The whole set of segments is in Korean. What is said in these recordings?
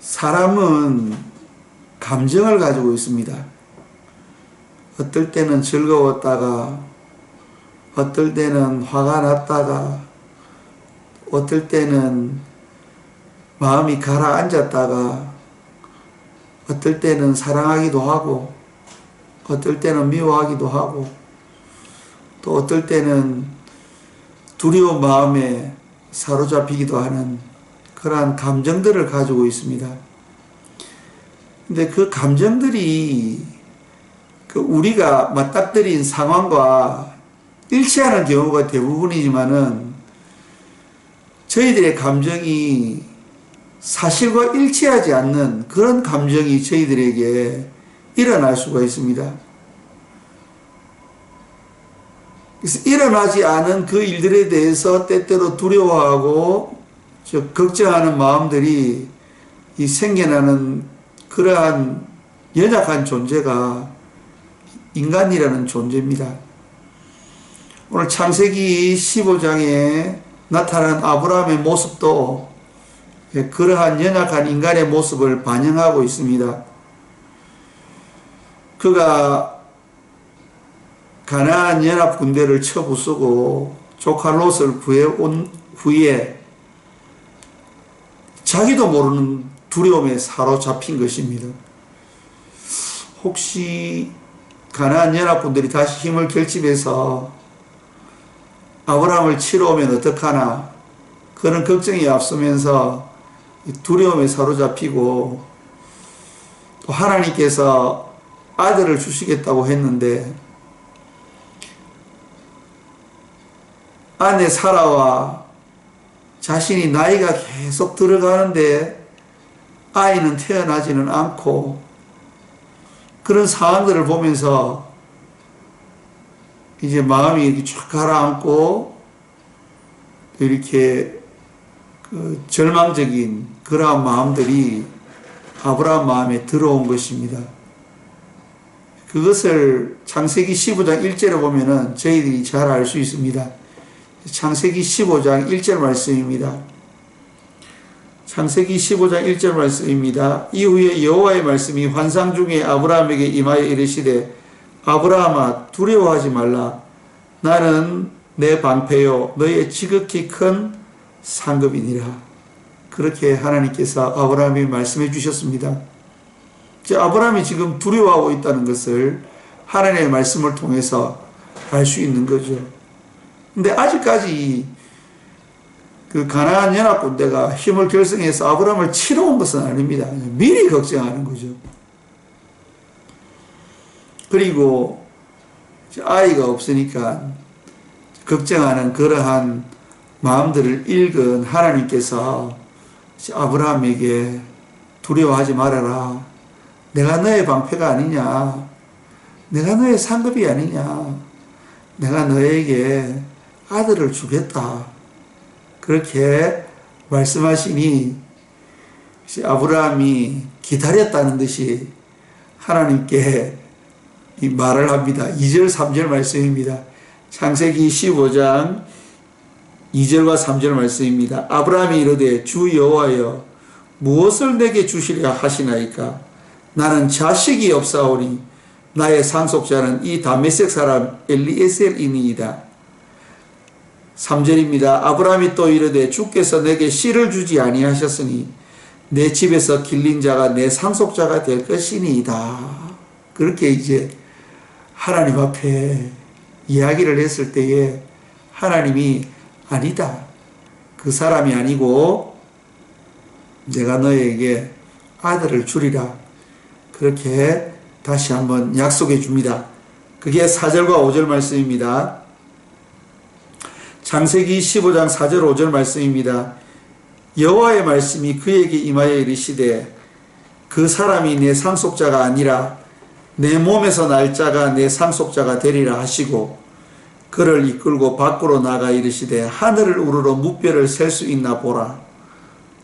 사람은 감정을 가지고 있습니다. 어떨 때는 즐거웠다가, 어떨 때는 화가 났다가, 어떨 때는 마음이 가라앉았다가, 어떨 때는 사랑하기도 하고, 어떨 때는 미워하기도 하고, 또 어떨 때는 두려운 마음에 사로잡히기도 하는 그러한 감정들을 가지고 있습니다. 근데 그 감정들이 우리가 맞닥뜨린 상황과 일치하는 경우가 대부분이지만은 저희들의 감정이 사실과 일치하지 않는 그런 감정이 저희들에게 일어날 수가 있습니다. 그래서 일어나지 않은 그 일들에 대해서 때때로 두려워하고 걱정하는 마음들이 이 생겨나는 그러한 연약한 존재가 인간이라는 존재입니다. 오늘 창세기 15장에 나타난 아브라함의 모습도 그러한 연약한 인간의 모습을 반영하고 있습니다. 그가 가나안 연합 군대를 쳐부수고 조카 롯을 구해온 후에 자기도 모르는 두려움에 사로잡힌 것입니다. 혹시 가나안 연합군들이 다시 힘을 결집해서 아브라함을 치러 오면 어떡하나 그런 걱정이 앞서면서 두려움에 사로잡히고 또 하나님께서 아들을 주시겠다고 했는데 아내 사라와 자신이 나이가 계속 들어가는데 아이는 태어나지는 않고 그런 상황들을 보면서 이제 마음이 이렇게 쭉 가라앉고 이렇게 절망적인 그러한 마음들이 아브라함 마음에 들어온 것입니다. 그것을 창세기 15장 1절에 보면은 저희들이 잘 알 수 있습니다. 창세기 15장 1절 말씀입니다. 창세기 15장 1절 말씀입니다. 이후에 여호와의 말씀이 환상 중에 아브라함에게 임하여 이르시되 아브라함아 두려워하지 말라. 나는 내 방패요 너의 지극히 큰 상급이니라. 그렇게 하나님께서 아브라함에게 말씀해 주셨습니다. 아브라함이 지금 두려워하고 있다는 것을 하나님의 말씀을 통해서 알 수 있는 거죠. 근데 아직까지 그 가나안 연합군대가 힘을 결성해서 아브라함을 치러 온 것은 아닙니다. 미리 걱정하는 거죠. 그리고 아이가 없으니까 걱정하는 그러한 마음들을 읽은 하나님께서 아브라함에게 두려워하지 말아라. 내가 너의 방패가 아니냐. 내가 너의 상급이 아니냐. 내가 너에게 아들을 주겠다. 그렇게 말씀하시니 아브라함이 기다렸다는 듯이 하나님께 이 말을 합니다. 2절 3절 말씀입니다. 창세기 15장 2절과 3절 말씀입니다. 아브라함이 이르되 주 여호와여 무엇을 내게 주시려 하시나이까. 나는 자식이 없사오니 나의 상속자는 이 다메섹 사람 엘리에셀이니이다. 3절입니다. 아브라함이 또 이르되 주께서 내게 씨를 주지 아니하셨으니 내 집에서 길린 자가 내 상속자가 될 것이니이다. 그렇게 이제 하나님 앞에 이야기를 했을 때에 하나님이 아니다. 그 사람이 아니고 내가 너에게 아들을 주리라. 그렇게 다시 한번 약속해 줍니다. 그게 4절과 5절 말씀입니다. 창세기 15장 4절 5절 말씀입니다. 여호와의 말씀이 그에게 임하여 이르시되 그 사람이 내 상속자가 아니라 내 몸에서 날 자가 내 상속자가 되리라 하시고 그를 이끌고 밖으로 나가 이르시되 하늘을 우러러 무뼈를 셀 수 있나 보라.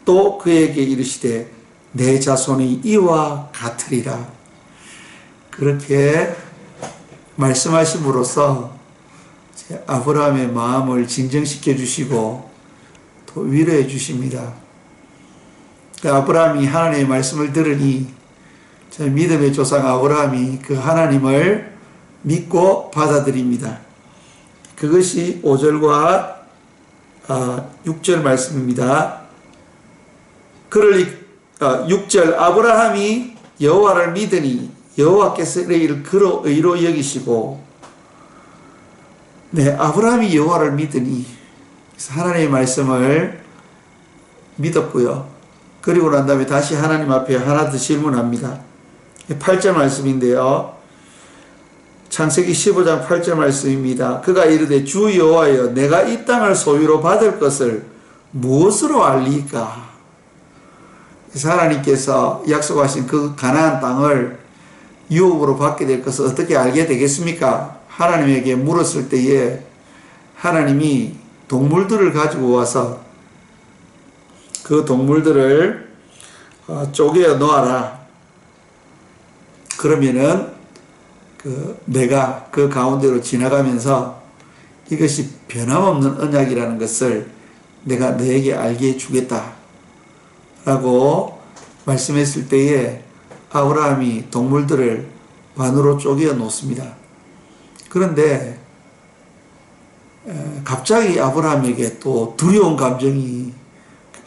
또 그에게 이르시되 내 자손이 이와 같으리라. 그렇게 말씀하심으로써 아브라함의 마음을 진정시켜 주시고 또 위로해 주십니다. 아브라함이 하나님의 말씀을 들으니 저 믿음의 조상 아브라함이 그 하나님을 믿고 받아들입니다. 그것이 5절과 6절 말씀입니다. 6절 아브라함이 여호와를 믿으니 여호와께서 이를 그로 의로 여기시고, 네, 아브라함이 여호와를 믿으니 하나님의 말씀을 믿었고요. 그리고 난 다음에 다시 하나님 앞에 하나 더 질문합니다. 8절 말씀인데요. 창세기 15장 8절 말씀입니다. 그가 이르되 주 여호와여 내가 이 땅을 소유로 받을 것을 무엇으로 알리까? 그래서 하나님께서 약속하신 그 가나안 땅을 유업으로 받게 될 것을 어떻게 알게 되겠습니까? 하나님에게 물었을 때에 하나님이 동물들을 가지고 와서 그 동물들을 쪼개어 놓아라. 그러면은 내가 그 가운데로 지나가면서 이것이 변함없는 언약이라는 것을 내가 너에게 알게 해주겠다 라고 말씀했을 때에 아브라함이 동물들을 반으로 쪼개어 놓습니다. 그런데 갑자기 아브라함에게 또 두려운 감정이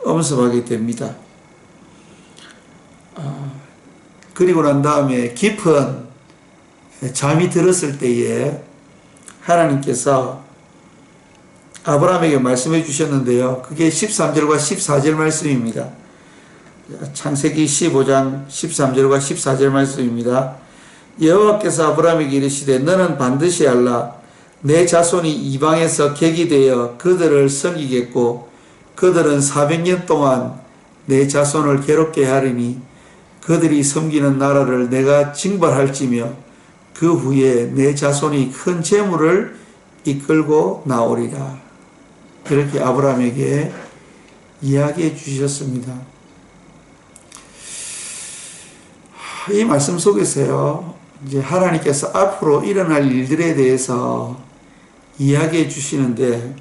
엄습하게 됩니다. 그리고 난 다음에 깊은 잠이 들었을 때에 하나님께서 아브라함에게 말씀해 주셨는데요. 그게 13절과 14절 말씀입니다. 창세기 15장 13절과 14절 말씀입니다. 여호와께서 아브라함에게 이르시되 너는 반드시 알라. 내 자손이 이방에서 객이 되어 그들을 섬기겠고 그들은 400년 동안 내 자손을 괴롭게 하리니 그들이 섬기는 나라를 내가 징벌할지며 그 후에 내 자손이 큰 재물을 이끌고 나오리라. 그렇게 아브라함에게 이야기해 주셨습니다. 이 말씀 속에서요, 이제 하나님께서 앞으로 일어날 일들에 대해서 이야기해 주시는데,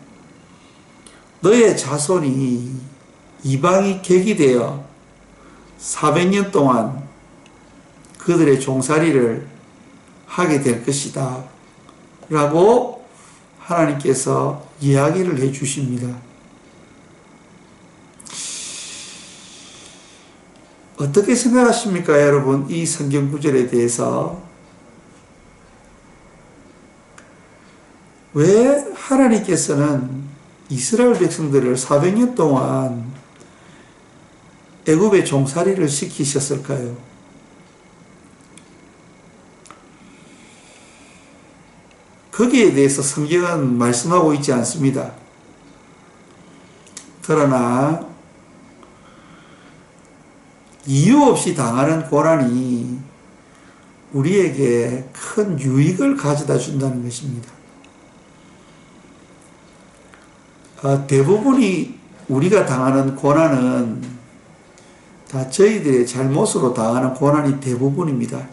너의 자손이 이방이 객이 되어 400년 동안 그들의 종살이를 하게 될 것이다 라고 하나님께서 이야기를 해 주십니다. 어떻게 생각하십니까, 여러분? 이 성경 구절에 대해서 왜 하나님께서는 이스라엘 백성들을 400년 동안 애굽의 종살이를 시키셨을까요? 거기에 대해서 성경은 말씀하고 있지 않습니다. 그러나 이유 없이 당하는 고난이 우리에게 큰 유익을 가져다 준다는 것입니다. 대부분이 우리가 당하는 고난은 다 저희들의 잘못으로 당하는 고난이 대부분입니다.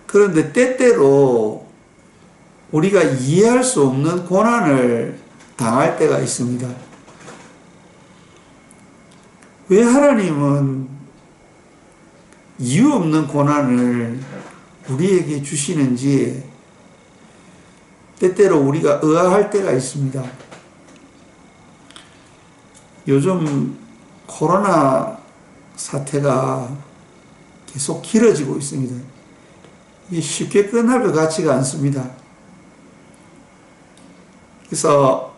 그런데 때때로 우리가 이해할 수 없는 고난을 당할 때가 있습니다. 왜 하나님은 이유 없는 고난을 우리에게 주시는지 때때로 우리가 의아할 때가 있습니다. 요즘 코로나 사태가 계속 길어지고 있습니다. 이게 쉽게 끝날 것 같지가 않습니다. 그래서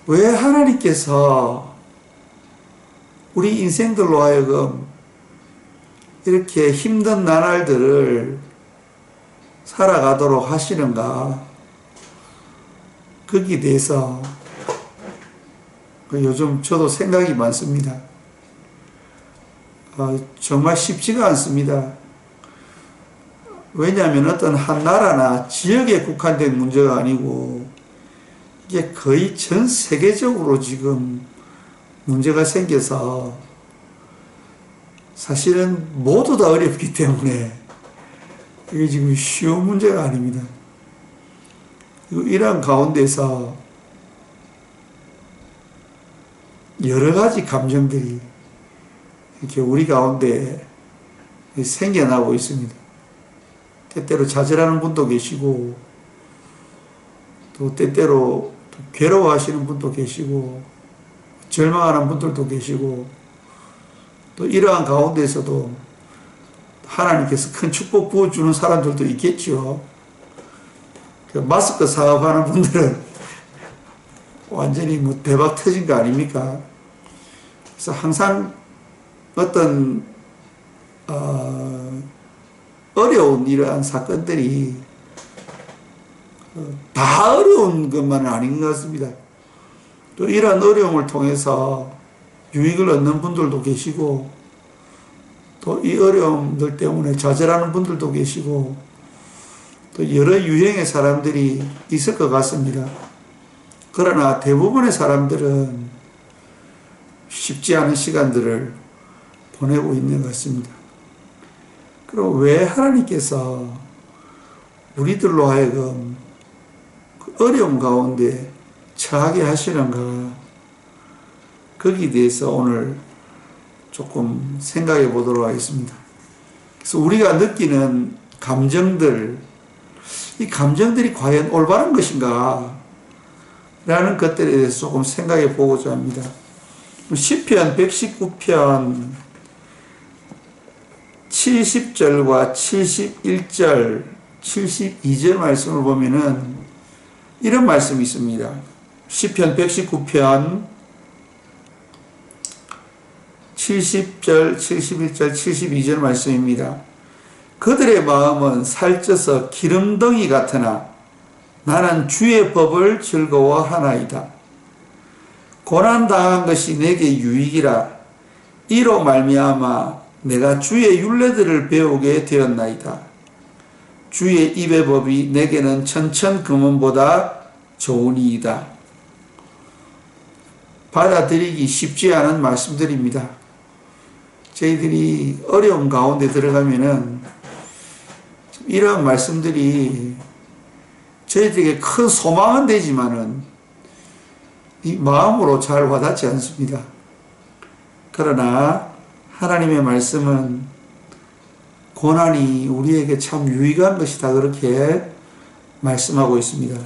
왜 하나님께서 우리 인생들로 하여금 이렇게 힘든 나날들을 살아가도록 하시는가? 거기에 대해서 요즘 저도 생각이 많습니다. 정말 쉽지가 않습니다. 왜냐하면 어떤 한 나라나 지역에 국한된 문제가 아니고 이게 거의 전 세계적으로 지금 문제가 생겨서 사실은 모두 다 어렵기 때문에 이게 지금 쉬운 문제가 아닙니다. 이런 가운데서 여러 가지 감정들이 이렇게 우리 가운데 생겨나고 있습니다. 때때로 좌절하는 분도 계시고, 또 때때로 괴로워하시는 분도 계시고, 절망하는 분들도 계시고, 또 이러한 가운데에서도 하나님께서 큰 축복 부어주는 사람들도 있겠죠. 마스크 사업하는 분들은 완전히 뭐 대박 터진 거 아닙니까? 그래서 항상 어떤 어려운 이러한 사건들이 다 어려운 것만은 아닌 것 같습니다. 또 이러한 어려움을 통해서 유익을 얻는 분들도 계시고, 또 이 어려움들 때문에 좌절하는 분들도 계시고, 또 여러 유형의 사람들이 있을 것 같습니다. 그러나 대부분의 사람들은 쉽지 않은 시간들을 보내고 있는 것 같습니다. 그럼 왜 하나님께서 우리들로 하여금 그 어려움 가운데 처하게 하시는가? 거기에 대해서 오늘 조금 생각해 보도록 하겠습니다. 그래서 우리가 느끼는 감정들, 이 감정들이 과연 올바른 것인가? 라는 것들에 대해서 조금 생각해 보고자 합니다. 시편 119편 70절과 71절, 72절 말씀을 보면은 이런 말씀이 있습니다. 시편 119편 70절, 71절, 72절 말씀입니다. 그들의 마음은 살쪄서 기름덩이 같으나 나는 주의 법을 즐거워하나이다. 고난당한 것이 내게 유익이라. 이로 말미암아 내가 주의 율례들을 배우게 되었나이다. 주의 입의 법이 내게는 천천금은보다 좋으니이다. 받아들이기 쉽지 않은 말씀들입니다. 저희들이 어려운 가운데 들어가면은 이런 말씀들이 저희들에게 큰 소망은 되지만은 이 마음으로 잘 와닿지 않습니다. 그러나 하나님의 말씀은 고난이 우리에게 참 유익한 것이다, 그렇게 말씀하고 있습니다.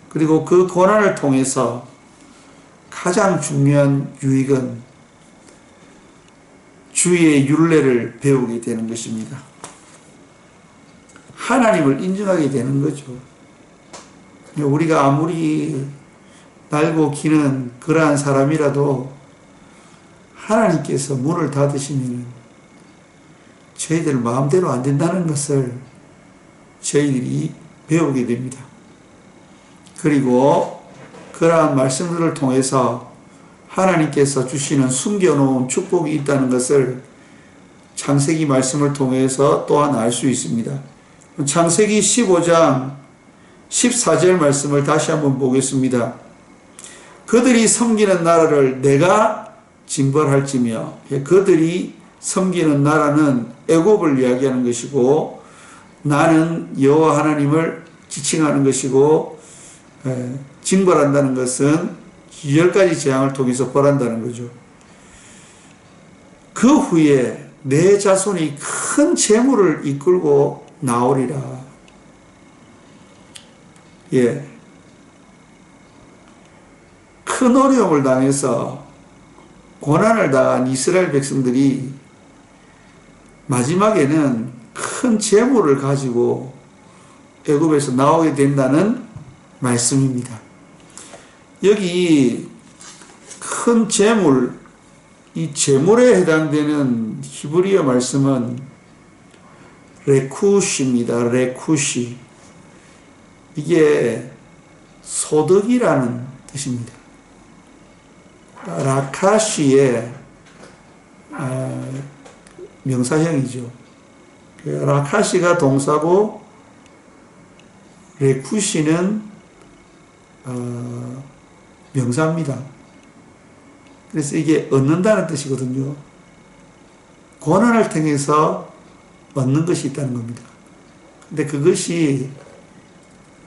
그리고 그 고난을 통해서 가장 중요한 유익은 주의 율례를 배우게 되는 것입니다. 하나님을 인정하게 되는 거죠. 우리가 아무리 날고 기는 그러한 사람이라도 하나님께서 문을 닫으시면 저희들 마음대로 안 된다는 것을 저희들이 배우게 됩니다. 그리고 그러한 말씀들을 통해서 하나님께서 주시는 숨겨놓은 축복이 있다는 것을 창세기 말씀을 통해서 또한 알 수 있습니다. 창세기 15장 14절 말씀을 다시 한번 보겠습니다. 그들이 섬기는 나라를 내가 징벌할지며, 그들이 섬기는 나라는 애굽을 이야기하는 것이고, 나는 여호와 하나님을 지칭하는 것이고, 징벌한다는 것은 10가지 재앙을 통해서 벌한다는 거죠. 그 후에 내 자손이 큰 재물을 이끌고 나오리라. 큰 어려움을 당해서 고난을 당한 이스라엘 백성들이 마지막에는 큰 재물을 가지고 애굽에서 나오게 된다는 말씀입니다. 여기 큰 재물, 이 재물에 해당되는 히브리어 말씀은 레쿠시입니다. 레쿠시. 이게 소득이라는 뜻입니다. 라카시의 명사형이죠. 라카시가 동사고 레쿠시는 명사입니다. 그래서 이게 얻는다는 뜻이거든요. 고난을 통해서 얻는 것이 있다는 겁니다. 근데 그것이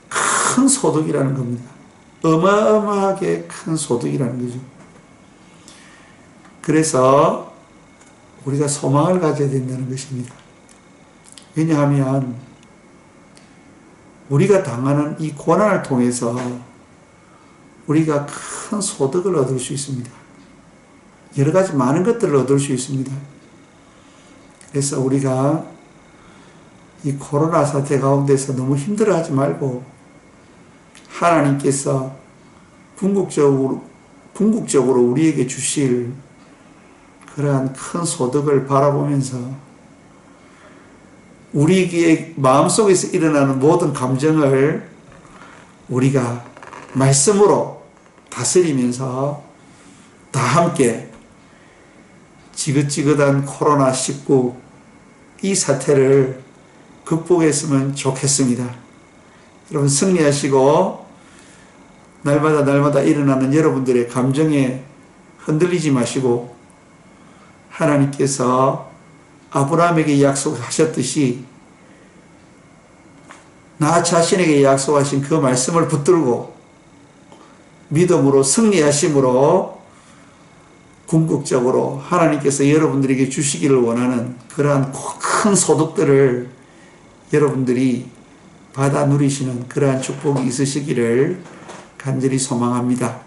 큰 소득이라는 겁니다. 어마어마하게 큰 소득이라는 거죠. 그래서 우리가 소망을 가져야 된다는 것입니다. 왜냐하면 우리가 당하는 이 고난을 통해서 우리가 큰 소득을 얻을 수 있습니다. 여러 가지 많은 것들을 얻을 수 있습니다. 그래서 우리가 이 코로나 사태 가운데서 너무 힘들어하지 말고 하나님께서 궁극적으로 우리에게 주실 그러한 큰 소득을 바라보면서 우리의 마음속에서 일어나는 모든 감정을 우리가 말씀으로 다스리면서 다 함께 지긋지긋한 코로나19 이 사태를 극복했으면 좋겠습니다. 여러분 승리하시고 날마다 일어나는 여러분들의 감정에 흔들리지 마시고 하나님께서 아브라함에게 약속하셨듯이 나 자신에게 약속하신 그 말씀을 붙들고 믿음으로 승리하심으로 궁극적으로 하나님께서 여러분들에게 주시기를 원하는 그러한 큰 소득들을 여러분들이 받아 누리시는 그러한 축복이 있으시기를 간절히 소망합니다.